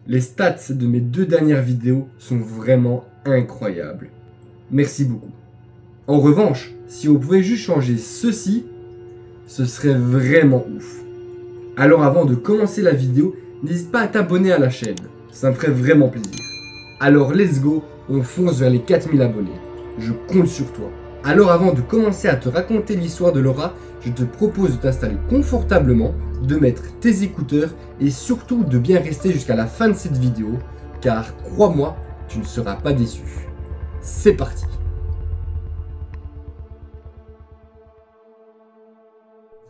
Les stats de mes 2 dernières vidéos sont vraiment incroyables. Merci beaucoup. En revanche, si vous pouvez juste changer ceci, ce serait vraiment ouf. Alors avant de commencer la vidéo, n'hésite pas à t'abonner à la chaîne, ça me ferait vraiment plaisir. Alors let's go, on fonce vers les 4000 abonnés. Je compte sur toi. Alors avant de commencer à te raconter l'histoire de Laura, je te propose de t'installer confortablement, de mettre tes écouteurs et surtout de bien rester jusqu'à la fin de cette vidéo, car crois-moi, tu ne seras pas déçu. C'est parti.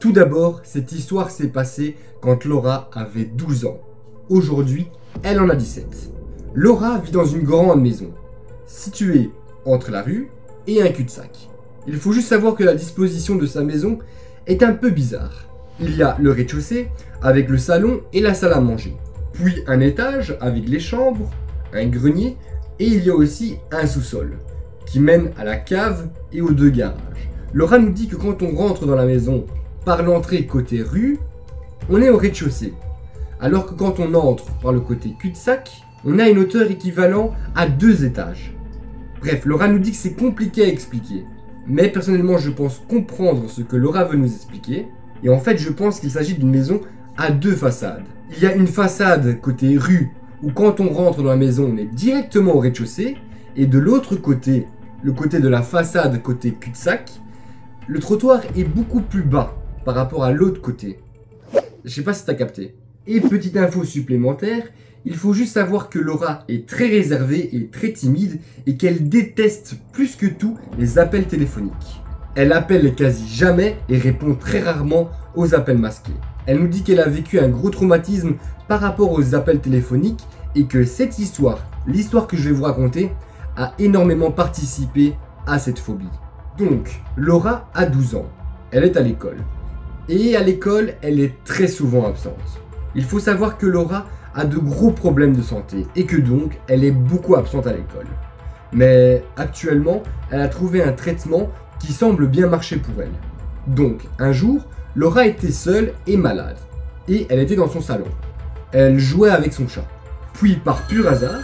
Tout d'abord, cette histoire s'est passée quand Laura avait 12 ans. Aujourd'hui, elle en a 17. Laura vit dans une grande maison, située entre la rue et un cul-de-sac. Il faut juste savoir que la disposition de sa maison est un peu bizarre. Il y a le rez-de-chaussée avec le salon et la salle à manger, puis un étage avec les chambres, un grenier et il y a aussi un sous-sol qui mène à la cave et aux 2 garages. Laura nous dit que quand on rentre dans la maison par l'entrée côté rue, on est au rez-de-chaussée, alors que quand on entre par le côté cul-de-sac, on a une hauteur équivalente à 2 étages. Bref, Laura nous dit que c'est compliqué à expliquer, mais personnellement je pense comprendre ce que Laura veut nous expliquer, et en fait je pense qu'il s'agit d'une maison à 2 façades. Il y a une façade côté rue, où quand on rentre dans la maison on est directement au rez-de-chaussée, et de l'autre côté, le côté de la façade côté cul-de-sac, le trottoir est beaucoup plus bas par rapport à l'autre côté. Je sais pas si t'as capté. Et petite info supplémentaire, il faut juste savoir que Laura est très réservée et très timide et qu'elle déteste plus que tout les appels téléphoniques. Elle appelle quasi jamais et répond très rarement aux appels masqués. Elle nous dit qu'elle a vécu un gros traumatisme par rapport aux appels téléphoniques et que cette histoire, l'histoire que je vais vous raconter, a énormément participé à cette phobie. Donc, Laura a 12 ans. Elle est à l'école. Et à l'école, elle est très souvent absente. Il faut savoir que Laura a de gros problèmes de santé et que donc elle est beaucoup absente à l'école. Mais actuellement, elle a trouvé un traitement qui semble bien marcher pour elle. Donc, un jour, Laura était seule et malade. Et elle était dans son salon. Elle jouait avec son chat. Puis, par pur hasard,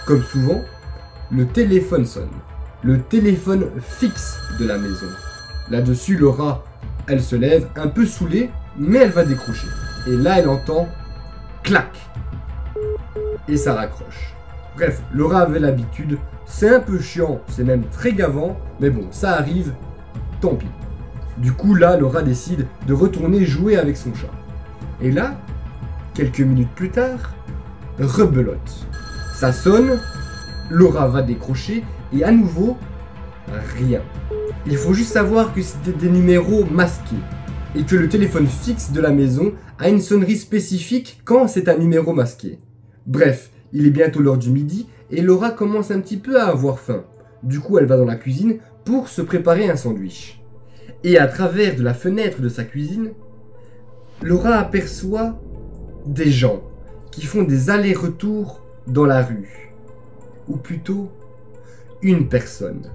comme souvent, le téléphone sonne. Le téléphone fixe de la maison. Là-dessus, Laura, elle se lève, un peu saoulée, mais elle va décrocher. Et là, elle entend clac. Et ça raccroche. Bref, Laura avait l'habitude, c'est un peu chiant, c'est même très gavant, mais bon, ça arrive, tant pis. Du coup, là, Laura décide de retourner jouer avec son chat. Et là, quelques minutes plus tard, rebelote. Ça sonne, Laura va décrocher, et à nouveau, rien. Il faut juste savoir que c'était des numéros masqués et que le téléphone fixe de la maison a une sonnerie spécifique quand c'est un numéro masqué. Bref, il est bientôt l'heure du midi et Laura commence un petit peu à avoir faim. Du coup, elle va dans la cuisine pour se préparer un sandwich. Et à travers de la fenêtre de sa cuisine, Laura aperçoit des gens qui font des allers-retours dans la rue. Ou plutôt, une personne.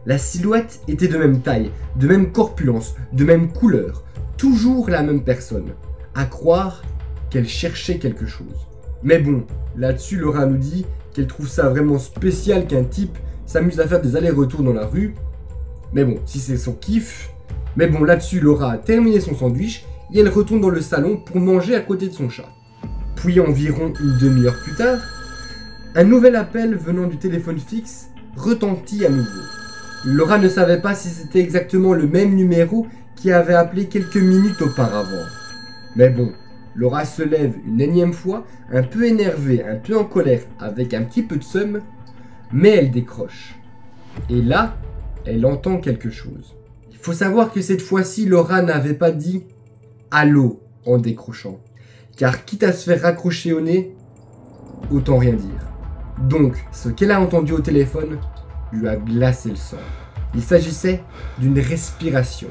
La silhouette était de même taille, de même corpulence, de même couleur. Toujours la même personne. À croire qu'elle cherchait quelque chose. Mais bon, là-dessus, Laura nous dit qu'elle trouve ça vraiment spécial qu'un type s'amuse à faire des allers-retours dans la rue. Mais bon, si c'est son kiff. Mais bon, là-dessus, Laura a terminé son sandwich et elle retourne dans le salon pour manger à côté de son chat. Puis environ une demi-heure plus tard, un nouvel appel venant du téléphone fixe retentit à nouveau. Laura ne savait pas si c'était exactement le même numéro qui avait appelé quelques minutes auparavant. Mais bon, Laura se lève une énième fois, un peu énervée, un peu en colère, avec un petit peu de seum, mais elle décroche. Et là, elle entend quelque chose. Il faut savoir que cette fois-ci, Laura n'avait pas dit « Allô » en décrochant. Car quitte à se faire raccrocher au nez, autant rien dire. Donc, ce qu'elle a entendu au téléphone lui a glacé le sang. Il s'agissait d'une respiration.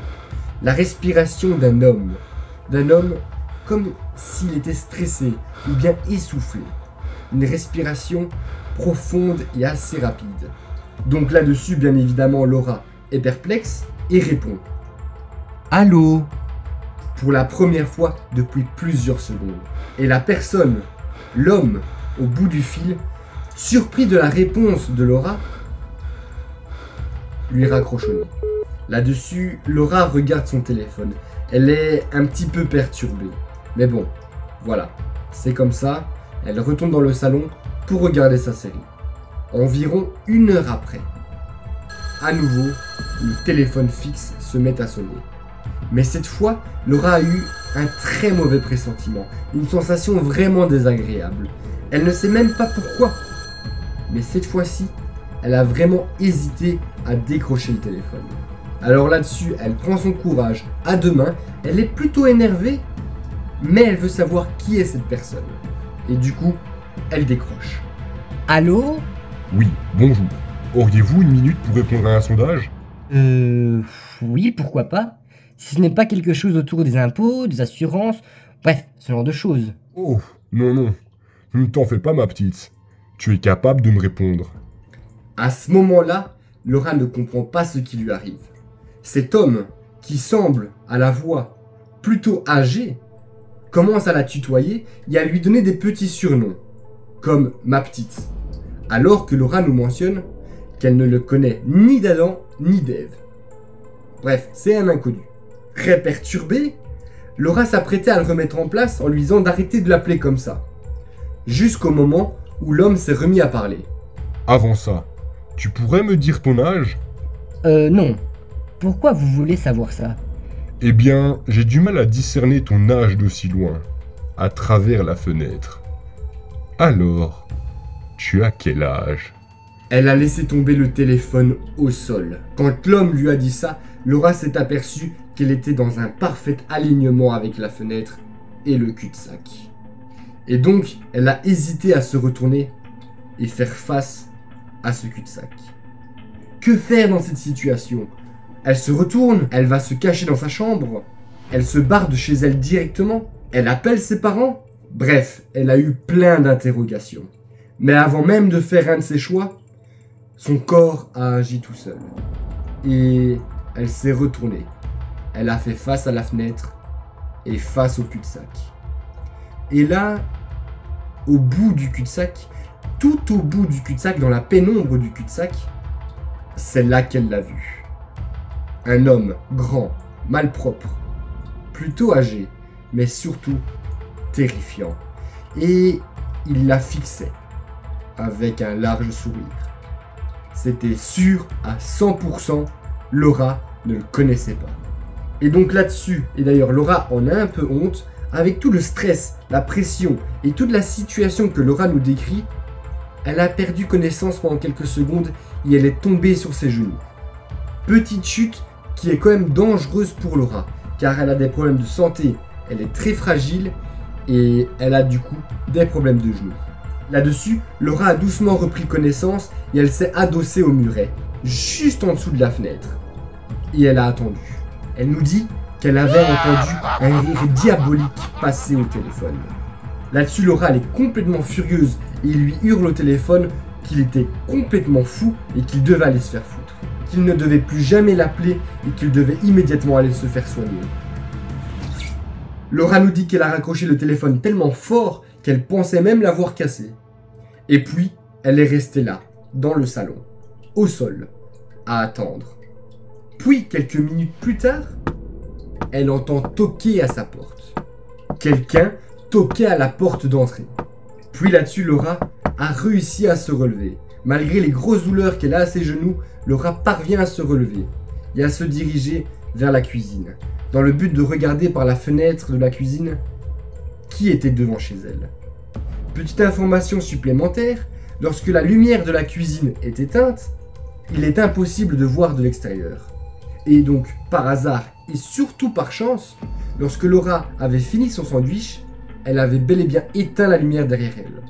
La respiration d'un homme. D'un homme comme s'il était stressé ou bien essoufflé. Une respiration profonde et assez rapide. Donc là-dessus, bien évidemment, Laura est perplexe et répond « Allô ?» pour la première fois depuis plusieurs secondes. Et la personne, l'homme, au bout du fil, surpris de la réponse de Laura, lui raccroche au nez. Là-dessus, Laura regarde son téléphone. Elle est un petit peu perturbée. Mais bon, voilà, c'est comme ça. Elle retourne dans le salon pour regarder sa série. Environ 1 heure après, à nouveau, le téléphone fixe se met à sonner. Mais cette fois, Laura a eu un très mauvais pressentiment, une sensation vraiment désagréable. Elle ne sait même pas pourquoi. Mais cette fois-ci, elle a vraiment hésité à décrocher le téléphone. Alors là-dessus, elle prend son courage à deux mains, elle est plutôt énervée, mais elle veut savoir qui est cette personne. Et du coup, elle décroche. Allô? Oui, bonjour. Auriez-vous une minute pour répondre à un sondage? Oui, pourquoi pas? Si ce n'est pas quelque chose autour des impôts, des assurances, bref, ce genre de choses. Oh, non. Ne t'en fais pas, ma petite. Tu es capable de me répondre. À ce moment-là, Laura ne comprend pas ce qui lui arrive. Cet homme, qui semble, à la voix, plutôt âgé, commence à la tutoyer et à lui donner des petits surnoms, comme ma petite, alors que Laura nous mentionne qu'elle ne le connaît ni d'Adam ni d'Ève. Bref, c'est un inconnu. Très perturbée, Laura s'apprêtait à le remettre en place en lui disant d'arrêter de l'appeler comme ça, jusqu'au moment où l'homme s'est remis à parler. Avant ça, tu pourrais me dire ton âge? Non. Pourquoi vous voulez savoir ça? Eh bien, j'ai du mal à discerner ton âge d'aussi loin, à travers la fenêtre. Alors, tu as quel âge? Elle a laissé tomber le téléphone au sol. Quand l'homme lui a dit ça, Laura s'est aperçue qu'elle était dans un parfait alignement avec la fenêtre et le cul-de-sac. Et donc, elle a hésité à se retourner et faire face à ce cul-de-sac. Que faire dans cette situation? Elle se retourne, elle va se cacher dans sa chambre, elle se barre de chez elle directement, elle appelle ses parents. Bref, elle a eu plein d'interrogations. Mais avant même de faire un de ses choix, son corps a agi tout seul. Et elle s'est retournée. Elle a fait face à la fenêtre et face au cul-de-sac. Et là, au bout du cul-de-sac, tout au bout du cul-de-sac, dans la pénombre du cul-de-sac, c'est là qu'elle l'a vu. Un homme grand, malpropre, plutôt âgé, mais surtout terrifiant. Et il la fixait avec un large sourire. C'était sûr à 100%, Laura ne le connaissait pas. Et donc là-dessus, et d'ailleurs Laura en a un peu honte, avec tout le stress, la pression et toute la situation que Laura nous décrit, elle a perdu connaissance pendant quelques secondes et elle est tombée sur ses genoux. Petite chute qui est quand même dangereuse pour Laura, car elle a des problèmes de santé, elle est très fragile et elle a du coup des problèmes de genoux. Là-dessus, Laura a doucement repris connaissance et elle s'est adossée au muret, juste en dessous de la fenêtre. Et elle a attendu. Elle nous dit qu'elle avait entendu un rire diabolique passer au téléphone. Là-dessus, Laura, elle est complètement furieuse et il lui hurle au téléphone qu'il était complètement fou et qu'il devait aller se faire foutre. Qu'il ne devait plus jamais l'appeler et qu'il devait immédiatement aller se faire soigner. Laura nous dit qu'elle a raccroché le téléphone tellement fort qu'elle pensait même l'avoir cassé. Et puis, elle est restée là, dans le salon, au sol, à attendre. Puis, quelques minutes plus tard, elle entend toquer à sa porte. Quelqu'un toquait à la porte d'entrée. Puis là-dessus, Laura a réussi à se relever. Malgré les grosses douleurs qu'elle a à ses genoux, Laura parvient à se relever et à se diriger vers la cuisine, dans le but de regarder par la fenêtre de la cuisine qui était devant chez elle. Petite information supplémentaire, lorsque la lumière de la cuisine est éteinte, il est impossible de voir de l'extérieur. Et donc, par hasard et surtout par chance, lorsque Laura avait fini son sandwich, elle avait bel et bien éteint la lumière derrière elle.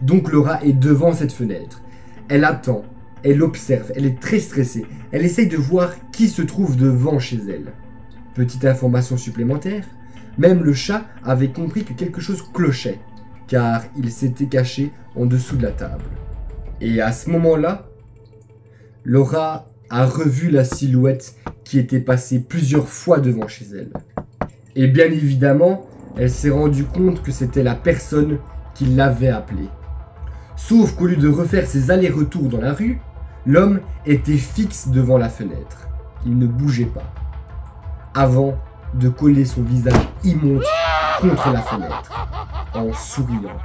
Donc Laura est devant cette fenêtre. Elle attend, elle observe, elle est très stressée. Elle essaye de voir qui se trouve devant chez elle. Petite information supplémentaire, même le chat avait compris que quelque chose clochait, car il s'était caché en dessous de la table. Et à ce moment-là, Laura a revu la silhouette qui était passée plusieurs fois devant chez elle. Et bien évidemment, elle s'est rendue compte que c'était la personne qui l'avait appelée. Sauf qu'au lieu de refaire ses allers-retours dans la rue, l'homme était fixe devant la fenêtre. Il ne bougeait pas. Avant de coller son visage immonde contre la fenêtre, en souriant.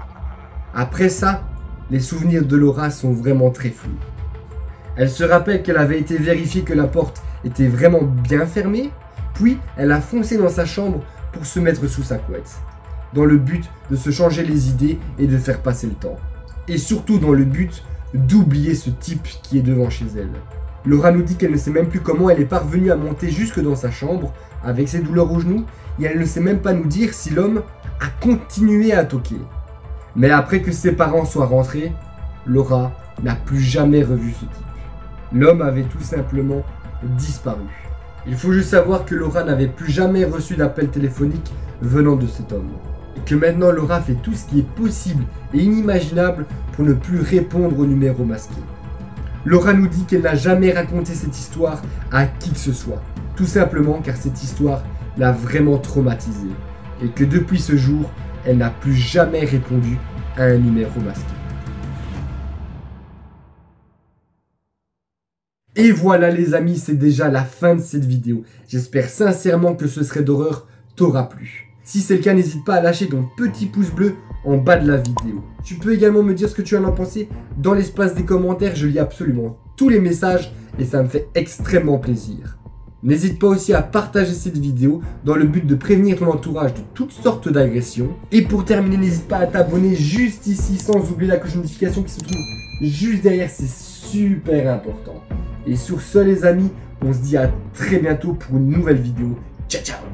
Après ça, les souvenirs de Laura sont vraiment très flous. Elle se rappelle qu'elle avait été vérifier que la porte était vraiment bien fermée, puis elle a foncé dans sa chambre pour se mettre sous sa couette, dans le but de se changer les idées et de faire passer le temps. Et surtout dans le but d'oublier ce type qui est devant chez elle. Laura nous dit qu'elle ne sait même plus comment elle est parvenue à monter jusque dans sa chambre avec ses douleurs aux genoux, et elle ne sait même pas nous dire si l'homme a continué à toquer. Mais après que ses parents soient rentrés, Laura n'a plus jamais revu ce type. L'homme avait tout simplement disparu. Il faut juste savoir que Laura n'avait plus jamais reçu d'appel téléphonique venant de cet homme. Et que maintenant Laura fait tout ce qui est possible et inimaginable pour ne plus répondre au numéro masqué. Laura nous dit qu'elle n'a jamais raconté cette histoire à qui que ce soit. Tout simplement car cette histoire l'a vraiment traumatisée. Et que depuis ce jour, elle n'a plus jamais répondu à un numéro masqué. Et voilà les amis, c'est déjà la fin de cette vidéo. J'espère sincèrement que ce serait d'horreur t'aura plu. Si c'est le cas, n'hésite pas à lâcher ton petit pouce bleu en bas de la vidéo. Tu peux également me dire ce que tu en as pensé dans l'espace des commentaires. Je lis absolument tous les messages et ça me fait extrêmement plaisir. N'hésite pas aussi à partager cette vidéo dans le but de prévenir ton entourage de toutes sortes d'agressions. Et pour terminer, n'hésite pas à t'abonner juste ici sans oublier la cloche de notification qui se trouve juste derrière, c'est super important. Et sur ce les amis, on se dit à très bientôt pour une nouvelle vidéo. Ciao ciao.